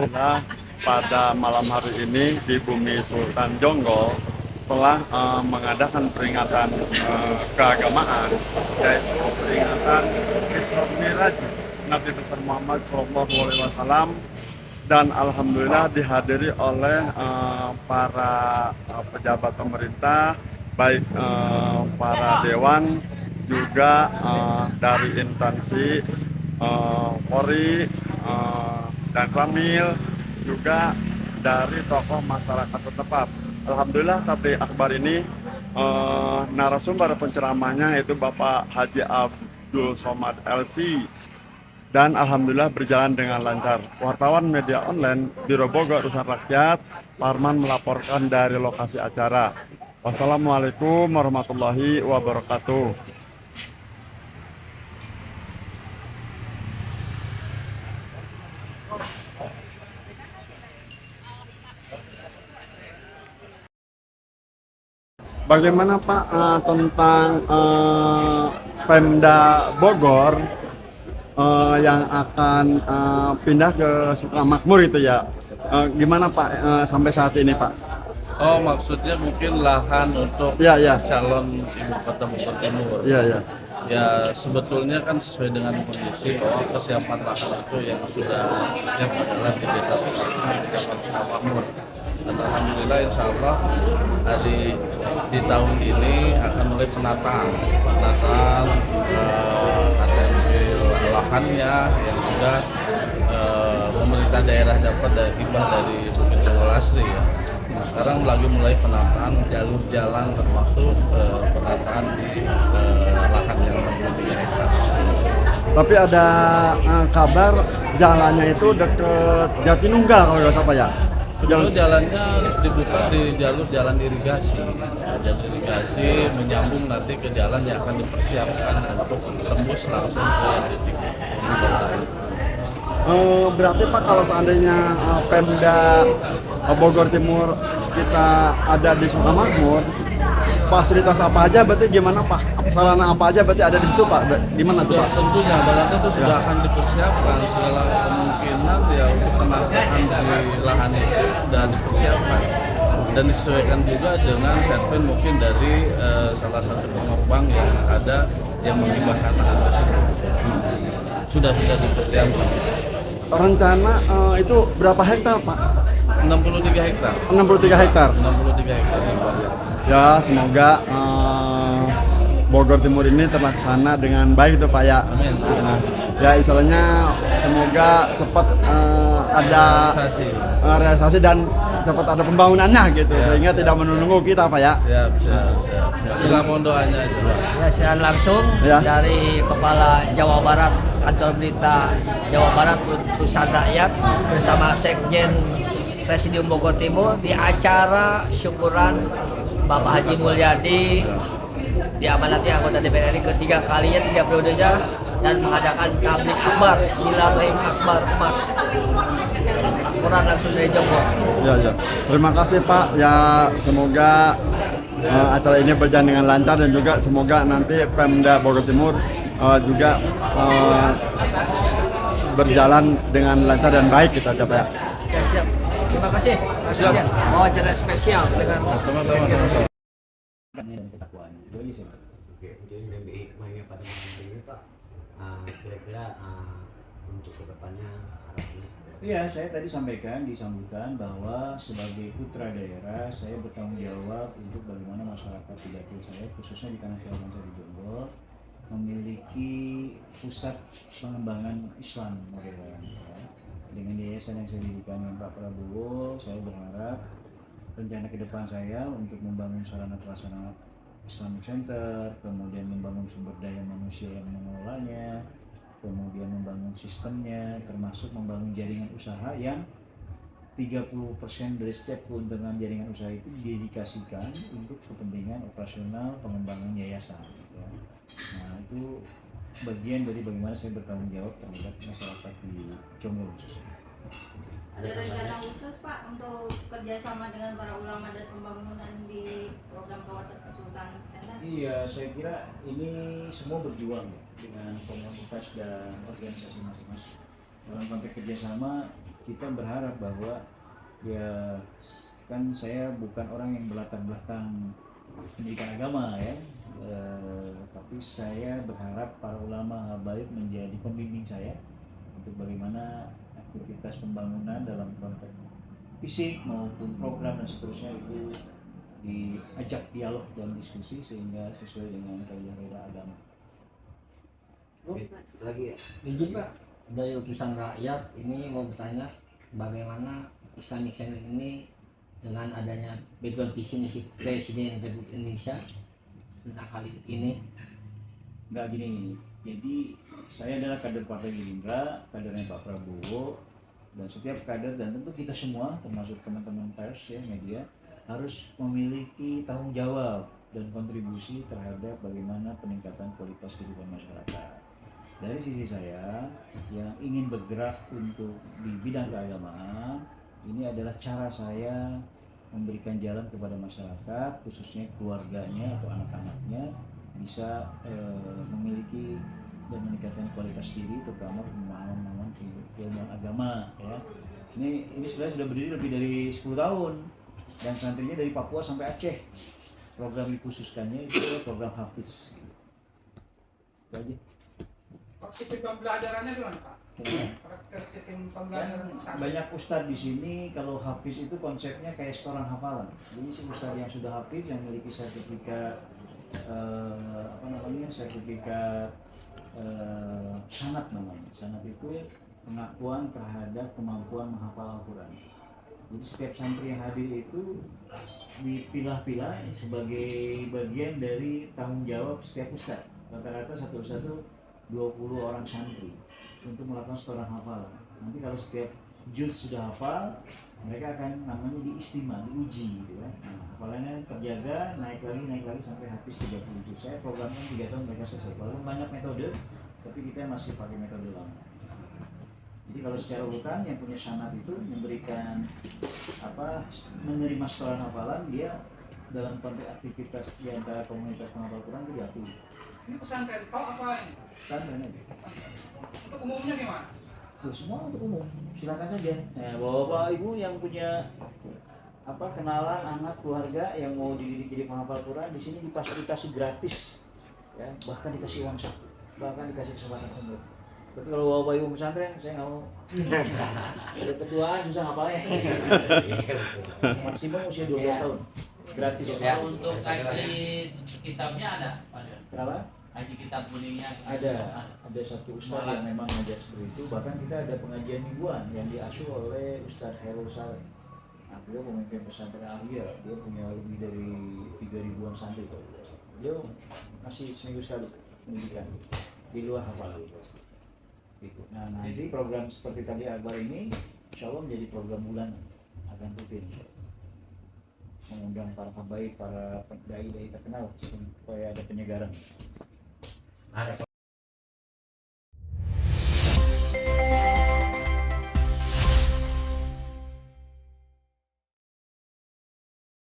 Alhamdulillah pada malam hari ini di bumi Sultan Jonggol telah mengadakan peringatan keagamaan, yaitu peringatan Isra Miraj Nabi besar Muhammad SAW, dan alhamdulillah dihadiri oleh para pejabat pemerintah, baik para dewan, juga dari instansi Polri, dan Ramil, juga dari tokoh masyarakat setempat. Alhamdulillah tabligh akbar ini narasumber penceramahnya yaitu Bapak Haji Abdul Somad LC, dan alhamdulillah berjalan dengan lancar. Wartawan media online Biro Bogor Urusan Rakyat, Parman melaporkan dari lokasi acara. Wassalamualaikum warahmatullahi wabarakatuh. Bagaimana Pak tentang Pemda Bogor yang akan pindah ke Sukamakmur itu ya? Gimana Pak sampai saat ini Pak? Oh, maksudnya mungkin lahan untuk Ya, ya, calon ibu kota Bogor Timur. ya, ya. Ya, sebetulnya kan sesuai dengan kondisi bahwa kesiapan lahan itu yang sudah siap adalah di Desa Sukamakmur, di Kecamatan Sukamakmur. Dan alhamdulillah insya Allah di tahun ini akan mulai penataan KTP lahannya yang sudah pemerintah daerah dapat dari hibah dari Bukit Jonggol Asri ya. Nah, sekarang lagi mulai penataan jalur jalan termasuk penataan di lahan yang 63 hektar. Tapi ada kabar jalannya itu deket Jatinunggal kalau nggak salah ya? Sebelum jalannya dibuka di jalur jalan irigasi, jalur irigasi menyambung nanti ke jalan yang akan dipersiapkan untuk tembus langsung ke titik pembukaan. Berarti Pak kalau seandainya Pemda Bogor Timur kita ada di Sukamakmur, fasilitas apa aja berarti gimana Pak? Sarana apa aja berarti ada di situ Pak? Gimana tuh Ya, Pak? tentunya barangnya itu sudah akan dipersiapkan segala kemungkinan ya untuk penataan di lahan itu sudah dipersiapkan dan disesuaikan juga dengan serpen mungkin dari salah satu pengembang yang ada yang menghibahkan lahan tersebut. Sudah dipersiapkan. Rencana itu berapa hektar Pak? 63 hektar. 63 hektar. 63 hektar. Ya semoga Bogor Timur ini terlaksana dengan baik tuh Pak ya. Amin. Nah, ya istilahnya semoga cepat ada realisasi dan cepat ada pembangunannya gitu Ya, sehingga tidak menunggu kita Pak ya. Siap. Bila mohon doanya juga. Ya, siaran langsung Ya. dari Kepala Jawa Barat, Kantor Berita Jawa Barat Utusan Rakyat bersama Sekjen Presidium Bogor Timur di acara syukuran Bapak Haji Mulyadi diamanati anggota DPR RI ketiga kalinya 3 periodenya dan mengadakan tabligh akbar silaturahim akbar umat Quran langsung dari Jonggol. Ya. Terima kasih Pak. Ya semoga acara ini berjalan dengan lancar dan juga semoga nanti Pemda Bogor Timur juga berjalan dengan lancar dan baik kita coba ya. Ya, siap. Terima kasih. Maksudnya mau acara spesial dengan Sama-sama. Oke, jadi lebih hikmahnya pada malam ini Pak, kira-kira untuk kedepannya harapannya seperti apa? Iya, saya tadi sampaikan di sambutan bahwa sebagai putra daerah, saya bertanggung jawab untuk bagaimana masyarakat di dapil saya, khususnya di Tanah Kelahiran saya di Jonggol, memiliki pusat pengembangan Islam modern. Ya. Dengan yayasan yang saya dirikan dengan Pak Prabowo, saya berharap rencana ke depan saya untuk membangun sarana prasarana Islamic Center, kemudian membangun sumber daya manusia yang mengelolanya, kemudian membangun sistemnya, termasuk membangun jaringan usaha yang 30% dari setiap keuntungan jaringan usaha itu didedikasikan untuk kepentingan operasional pengembangan yayasan. Ya. Nah itu bagian dari bagaimana saya bertanggung jawab terhadap masyarakat di Jonggol khususnya. Ada rencana khusus Pak untuk kerjasama dengan para ulama dan pembangunan di program kawasan Sultan Center? Iya, saya kira ini semua berjuang ya, dengan komunitas dan organisasi masing-masing. Dalam konteks kerjasama, kita berharap bahwa ya kan saya bukan orang yang berlatar belakang pendidikan agama ya, tapi saya berharap para ulama habaib menjadi pembimbing saya untuk bagaimana aktivitas pembangunan dalam konteks fisik maupun program dan seterusnya itu diajak dialog dan diskusi sehingga sesuai dengan kaidah-kaidah agama. Lagi ya. Izin Pak, dari utusan rakyat ini mau bertanya bagaimana Islamic Center ini dengan adanya background visi misi Presiden Republik Indonesia tentang hal ini. Enggak gini, jadi saya adalah kader Partai Gerindra, kadernya Pak Prabowo, dan setiap kader dan tentu kita semua termasuk teman-teman pers ya, media harus memiliki tanggung jawab dan kontribusi terhadap bagaimana peningkatan kualitas kehidupan masyarakat. Dari sisi saya yang ingin bergerak untuk di bidang keagamaan, ini adalah cara saya memberikan jalan kepada masyarakat, khususnya keluarganya atau anak-anaknya bisa memiliki dan meningkatkan kualitas diri, terutama pemahaman ilmu agama ya. Ini sebenarnya sudah berdiri lebih dari 10 tahun dan santrinya dari Papua sampai Aceh. Program dikhususkannya itu program Hafiz. Itu aja. Sistem pembelajarannya gimana Pak? Kenapa? Sistem pembelajaran Banyak ustadz di sini, kalau Hafiz itu konsepnya kayak setoran hafalan. Jadi si ustadz yang sudah Hafiz yang memiliki sertifikat sertifikat sanad namanya. Sanad itu pengakuan terhadap kemampuan menghafal Al-Quran. Jadi setiap santri yang hadir itu dipilah-pilah sebagai bagian dari tanggung jawab setiap ustadz. Rata-rata satu ustadz itu 20 orang santri untuk melakukan setoran hafalan. Nanti kalau setiap juz sudah hafal, mereka akan namanya diistima, diuji gitu kan. Nah, hafalannya terjaga, naik lagi sampai habis 30 juz. Saya programkan 3 tahun mereka selesai. Walaupun banyak metode, tapi kita masih pakai metode lama. Jadi kalau secara urutan yang punya sanad itu memberikan menerima setoran hafalan, dia dalam konteks aktivitas di antara komunitas penghafal Quran itu diakui. ini pesantren kau apa ini? Pesantren aja. Untuk umumnya gimana? Semua untuk umum, silakan saja. Nah, bapak ibu yang punya kenalan anak keluarga yang mau dididik jadi penghafal Quran, di sini difasilitasi gratis, ya, bahkan dikasih uang saku, bahkan dikasih kesempatan umroh. Tapi kalau bapak ibu pesantren, saya nggak mau. Ada ketuaan susah ngapalnya. Maksimum usia 12 tahun, gratis ya. Untuk kaji kitabnya ada, Pak? Kenapa? Kaji kitab kuningnya Ada satu ustaz yang memang ngajar seperti itu. Bahkan kita ada pengajian mingguan yang diasuh oleh Ustaz Herul Saleh. Nah, beliau pemimpin pesantren Alia, dia punya lebih dari 3.000-an santri. Beliau masih seminggu sekali pendidikan di luar hafalan. Gitu. Nah, nanti program seperti tadi Akbar ini, insya Allah menjadi program bulanan, akan rutin. Mengundang para habaib, para dai-dai terkenal supaya ada penyegaran. Ada